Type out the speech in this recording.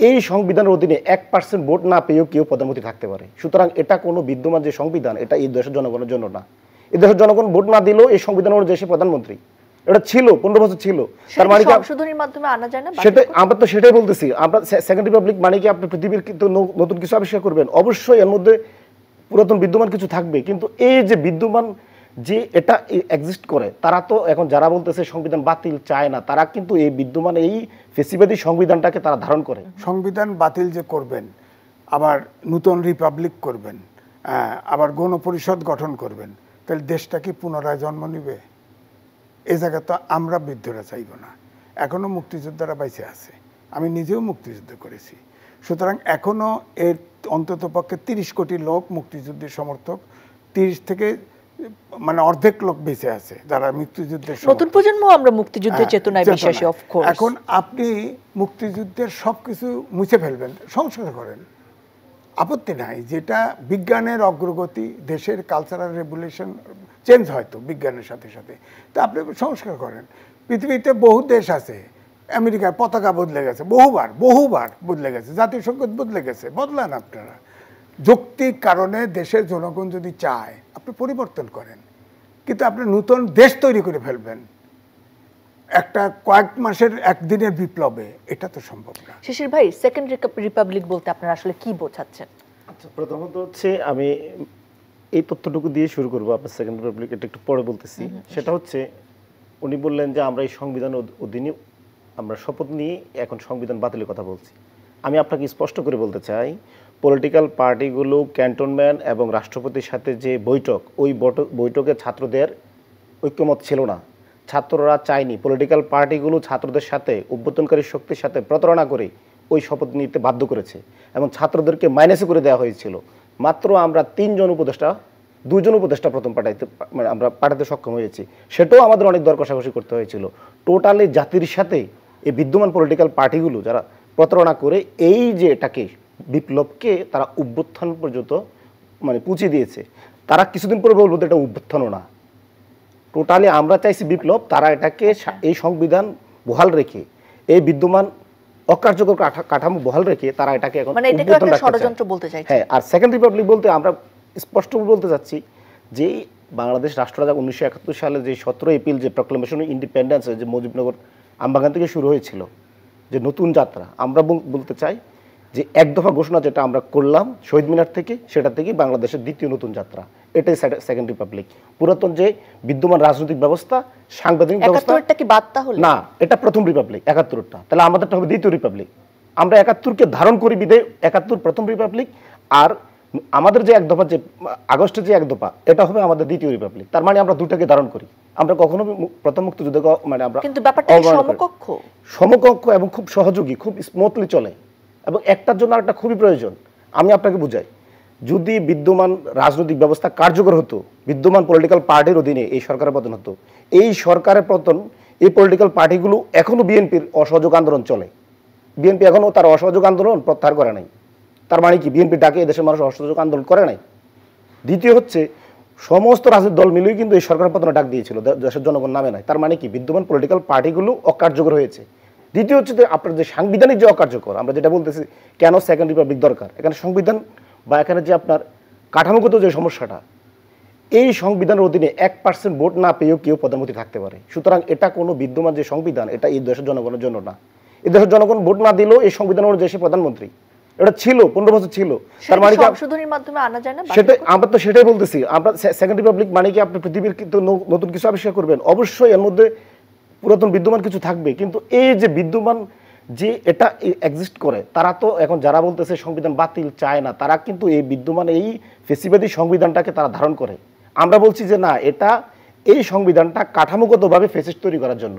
এই সংবিধানের অধীনে 1% ভোট না পেয়েও কেউ প্রধানমন্ত্রী থাকতে পারে। সুতরাং এটা কোনো বিদ্যমান যে সংবিধান, এটা এই দেশের জনগণের জন্য না। এই দেশের জনগণ ভোট না দিলেও এই সংবিধান অনুযায়ী সে প্রধানমন্ত্রী। এটা ছিল 15 বছর ছিল। তার মানে সংশোধনের মাধ্যমে আনা যায় না? সেটা আমরা তো সেটাই বলতেছি। আমরা সেকেন্ড রিপাবলিক মানে কি আপনি পৃথিবীর নতুন কিছু আবিষ্কার করবেন? অবশ্যই এর মধ্যে পুরাতন বিদ্যমান কিছু থাকবে, কিন্তু এই যে বিদ্যমান যে এটা এক্সিস্ট করে, তারা তো এখন যারা বলতেছে সংবিধান বাতিল চায় না, তারা কিন্তু এই বিদ্যমান এই ফেসিবাদী সংবিধানটাকে তারা ধারণ করে। সংবিধান বাতিল যে করবেন, আবার নতুন রিপাবলিক করবেন, আবার গণপরিষদ গঠন করবেন, তাহলে দেশটা কি পুনরায় জন্ম নিবে? এই জায়গা তো আমরা বৃদ্ধরা চাইব না। এখনও মুক্তিযোদ্ধারা বাইচে আছে, আমি নিজেও মুক্তিযুদ্ধ করেছি। সুতরাং এখনও এর অন্তত পক্ষে 30 কোটি লোক মুক্তিযুদ্ধের সমর্থক, 30 থেকে মানে অর্ধেক লোক বেঁচে আছে যারা মুক্তিযুদ্ধের। নতুন প্রজন্ম আমরা মুক্তিযুদ্ধের চেতনায় বিশ্বাসী। অফকোর্স এখন আপনি মুক্তিযুদ্ধের সবকিছু মুছে ফেলবেন, সংস্কার করেন, আপত্তি নাই। যেটা বিজ্ঞানের অগ্রগতি, দেশের কালচারাল রেভলিউশন চেঞ্জ হয়তো বিজ্ঞানের সাথে সাথে, তা আপনি সংস্কার করেন। পৃথিবীতে বহু দেশ আছে, আমেরিকার পতাকা বদলে গেছে বহুবার বদলে গেছে, জাতীয় সংগীত বদলে গেছে, বদলান আপনারা। যৌক্তিক কারণে দেশের জনগণ যদি চায় আপনি পরিবর্তন করেন, কিন্তু আপনি নতুন দেশ তৈরি করে ফেলবেন একটা কয়েক মাসের একদিনের বিপ্লবে, এটা তো সম্ভব না। শিশির ভাই, সেকেন্ড রিপাবলিক বলতে আপনারা আসলে কি বোঝাচ্ছেন? আচ্ছা, প্রথমত হচ্ছে আমি এই তথ্যটুকু দিয়ে শুরু করবো, আপনার সেকেন্ড রিপাবলিক এটা একটু পরে বলতেছি। সেটা হচ্ছে উনি বললেন যে আমরা এই সংবিধানের অধীনে আমরা শপথ নিয়ে এখন সংবিধান বাতিলের কথা বলছি। আমি আপনাকে স্পষ্ট করে বলতে চাই, পলিটিক্যাল পার্টিগুলো ক্যান্টনমেন্ট এবং রাষ্ট্রপতির সাথে যে বৈঠক, ওই বৈঠকে ছাত্রদের ঐক্যমত ছিল না। ছাত্ররা চায়নি, পলিটিক্যাল পার্টিগুলো ছাত্রদের সাথে অভ্যুত্থানকারী শক্তির সাথে প্রতারণা করে ওই শপথ নিতে বাধ্য করেছে এবং ছাত্রদেরকে মাইনাসে করে দেওয়া হয়েছিল। মাত্র আমরা 2 জন উপদেষ্টা প্রথম আমরা পাঠাতে সক্ষম হয়েছি, সেটাও আমাদের অনেক দর কষাকষি করতে হয়েছিল। টোটালি জাতির সাথে এই বিদ্যমান পলিটিক্যাল পার্টিগুলো যারা প্রতারণা করে এই যে এটাকে বিপ্লবকে তারা অভ্যুত্থান পর্যন্ত পুঁছে দিয়েছে। তারা কিছুদিন পরে বলবো এটা অভ্যুত্থানও না, টোটালি আমরা চাইছি বিপ্লব। তারা এটাকে এই সংবিধান বহাল রেখে, এই বিদ্যমান অকার্যকর কাঠামো বহাল রেখে তারা এটাকে এখন ষড়যন্ত্র বলতে চাইছে। হ্যাঁ, আর সেকেন্ড রিপাবলিক বলতে আমরা স্পষ্ট বলতে চাচ্ছি যে বাংলাদেশ রাষ্ট্ররাজা 1971 সালে যে 17 এপ্রিল যে প্রক্লেমেশন ইন্ডিপেন্ডেন্স, যে মুজিবনগর আমবাগান থেকে শুরু হয়েছিল যে নতুন যাত্রা, আমরা বলতে চাই যে এক দফা ঘোষণা যেটা আমরা করলাম শহীদ মিনার থেকে, সেটা থেকে বাংলাদেশের দ্বিতীয় নতুন যাত্রা, এটাই সেকেন্ড রিপাবলিক। পুরাতন যে বিদ্যমান রাজনৈতিক ব্যবস্থা, সাংবিধানিক ব্যবস্থা না, এটা প্রথম রিপাবলিক। 71টা, তাহলে আমাদেরটা হবে দ্বিতীয় রিপাবলিক। আমরা 71কে ধারণ করি বিদে 71 প্রথম রিপাবলিক, আর আমাদের যে এক দফা, যে আগস্টের যে এক দফা, এটা হবে আমাদের দ্বিতীয় রিপাবলিক। তার মানে আমরা দুটাকে ধারণ করি। আমরা কখনো প্রথম মুক্তিযুদ্ধ আমরা কিন্তু ব্যাপারটা সমকক্ষ এবং খুব সহযোগী, খুব স্মুথলি চলে এবং একটার জন্য আরেকটা খুবই প্রয়োজন। আমি আপনাকে বুঝাই, যদি বিদ্যমান রাজনৈতিক ব্যবস্থা কার্যকর হতো, বিদ্যমান পলিটিক্যাল পার্টির অধীনে এই সরকারের পতন হতো, এই সরকারের পতন, এই পলিটিক্যাল পার্টিগুলো এখনো বিএনপির অসহযোগ আন্দোলন চলে, বিএনপি এখনো তার অসহযোগ আন্দোলন প্রত্যাহার করে নাই। তার মানে কি বিএনপি ডাকে এদেশের মানুষ অসহযোগ আন্দোলন করে নাই? দ্বিতীয় হচ্ছে, সমস্ত রাজনৈতিক দল মিলেই কিন্তু এই সরকার পতনে ডাক দিয়েছিল, দেশের জনগণ নামে নাই। তার মানে কি বিদ্যমান পলিটিক্যাল পার্টিগুলো অকার্যকর হয়েছে। দ্বিতীয় হচ্ছে যে আপনার যে সাংবিধানিক যে অকার্যকর, আমরা যেটা বলতেছি কেন সেকেন্ড রিপাবলিক দরকার, এখানে সংবিধান বা এখানে যে আপনার কাঠামোগত যে সমস্যাটা, এই সংবিধানের অধীনে 1% ভোট না পেয়েও কেউ প্রধানমন্ত্রী থাকতে পারে। সুতরাং এটা কোনো বিদ্যমান যে সংবিধান, এটা এই দেশের জনগণের জন্য না। এই দেশের জনগণ ভোট না দিলেও এই সংবিধান অনুযায়ী সে প্রধানমন্ত্রী। এটা ছিল 15 বছর ছিল। তার মানে সংশোধনের মাধ্যমে আনা যায় না? সেটা আমরা তো সেটাই বলতেছি। আমরা সেকেন্ড রিপাবলিক মানে কি আপনি পৃথিবীর নতুন কিছু আবিষ্কার করবেন? অবশ্যই এর মধ্যে পুরাতন বিদ্যমান কিছু থাকবে, কিন্তু এই যে বিদ্যমান যে এটা এক্সিস্ট করে, তারা তো এখন যারা বলতেছে সংবিধান বাতিল চায় না, তারা কিন্তু এই বিদ্যমান এই ফেসিবাদী সংবিধানটাকে তারা ধারণ করে। আমরা বলছি যে না, এটা এই সংবিধানটা কাঠামোগতভাবে ফেসিস্ট তৈরি করার জন্য।